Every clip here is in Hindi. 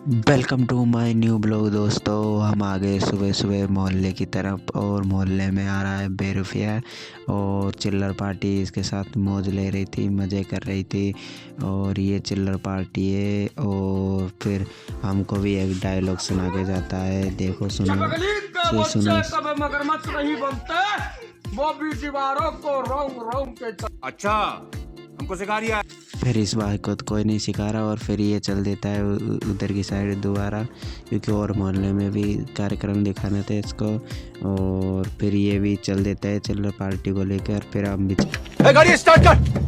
Welcome to my new blog दोस्तों। हम आ गए सुबह सुबह मोहल्ले की तरफ और मोहल्ले में आ रहा है बेरुफिया और चिल्लर पार्टी इसके साथ मौज ले रही थी, मज़े कर रही थी। और ये चिल्लर पार्टी है और फिर हमको भी एक डायलॉग सुना के जाता है, देखो सुनो सुनो। मगरमच्छ नहीं बनते, वो भी दीवारों को रोंग रोंग के अच्छा हमको सिखा रिया। फिर इस बात को तो कोई नहीं सिखा रहा और फिर ये चल देता है उधर की साइड दोबारा, क्योंकि और मोहल्ले में भी कार्यक्रम दिखाने थे इसको। और फिर ये भी चल देता है चिल्लर पार्टी को लेकर। फिर हम भी गाड़ी स्टार्ट कर।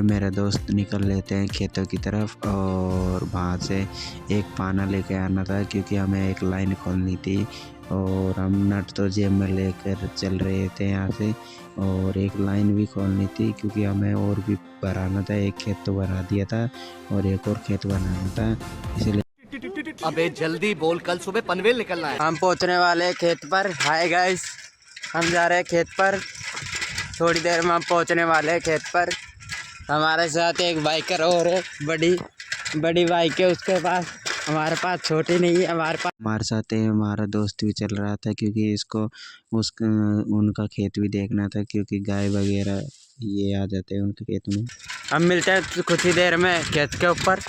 मेरा दोस्त निकल लेते हैं खेतों की तरफ और वहाँ से एक पाना लेके आना था, क्योंकि हमें एक लाइन खोलनी थी। और हम नट तो जेब में लेकर चल रहे थे यहाँ से, और एक लाइन भी खोलनी थी क्योंकि हमें और भी भराना था। एक खेत तो भरा दिया था और एक और खेत बनाना था, इसलिए अबे जल्दी बोल, कल सुबह पनवेल निकलना है। हम पहुंचने वाले हैं खेत पर। हाय गाइस, हम जा रहे हैं खेत पर। थोड़ी देर में हम पहुंचने वाले हैं खेत पर। हमारे साथ एक बाइकर और है, बड़ी बाइक है उसके पास। हमारे पास छोटी नहीं है, हमारे साथ हमारा दोस्त भी चल रहा था, क्योंकि इसको उनका खेत भी देखना था, क्योंकि गाय वगैरह ये आ जाते हैं उनके खेत में। हम मिलते हैं कुछ ही देर में खेत के ऊपर।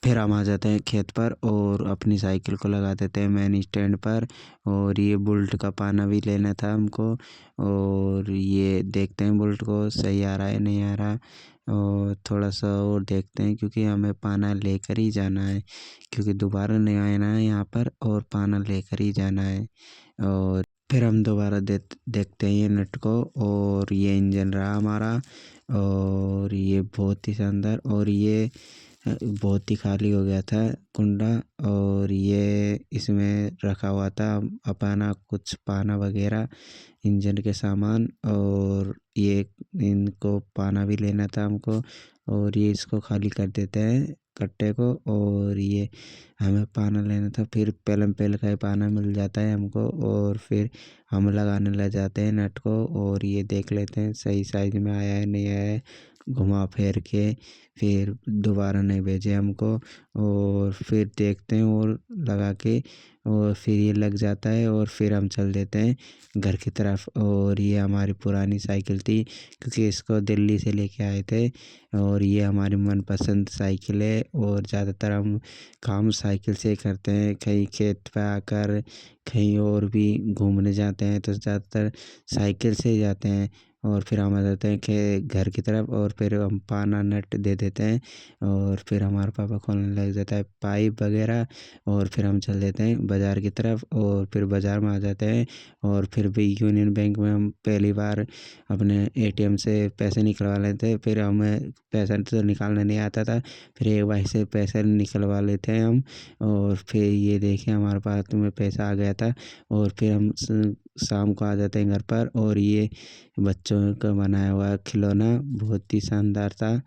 फिर हम आ जाते हैं खेत पर और अपनी साइकिल को लगा देते हैं मेन स्टैंड पर। और ये बुल्ट का पाना भी लेना था हमको, और ये देखते हैं बुल्ट को सही आ रहा है नहीं आ रहा। और थोड़ा सा और देखते हैं, क्योंकि हमें पाना लेकर ही जाना है, क्योंकि दोबारा नहीं आना है यहाँ पर और पाना लेकर ही जाना है। और फिर हम दोबारा देखते हैं ये नट को, और ये इंजन रहा हमारा। और ये बहुत ही शानदार, और ये बहुत ही खाली हो गया था कुंडा, और ये इसमें रखा हुआ था अपना कुछ पाना वगैरह इंजन के सामान। और ये इनको पाना भी लेना था हमको, और ये इसको खाली कर देते हैं कट्टे को, और ये हमें पाना लेना था। फिर पहले का ही पाना मिल जाता है हमको, और फिर हम लगाने लग जाते हैं नट को, और ये देख लेते हैं सही साइज में आया है नहीं आया है, घुमा फिर के। फिर दोबारा नहीं भेजे हमको, और फिर देखते हैं और लगा के, और फिर ये लग जाता है और फिर हम चल देते हैं घर की तरफ। और ये हमारी पुरानी साइकिल थी, क्योंकि इसको दिल्ली से लेके आए थे, और ये हमारी मनपसंद साइकिल है। और ज़्यादातर हम काम साइकिल से करते हैं, कहीं खेत पे आकर कहीं और भी घूमने जाते हैं तो ज़्यादातर साइकिल से ही जाते हैं। और फिर हम आ जाते हैं कि घर की तरफ, और फिर हम पाना नट दे देते हैं, और फिर हमारा पापा खोलने लग जाता है पाइप वगैरह। और फिर हम चल देते हैं बाज़ार की तरफ, और फिर बाज़ार में आ जाते हैं। और फिर भी यूनियन बैंक में हम पहली बार अपने एटीएम से पैसे निकलवा लेते हैं। फिर हमें पैसा तो निकालना नहीं आता था, फिर एक भाई से पैसे निकलवा लेते हैं हम। और फिर ये देखें हमारे पास में पैसा आ गया था, और फिर हम शाम को आ जाते हैं घर पर। और ये बच्चों का बनाया हुआ खिलौना बहुत ही शानदार था।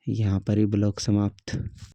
यहाँ पर ही ब्लॉग समाप्त।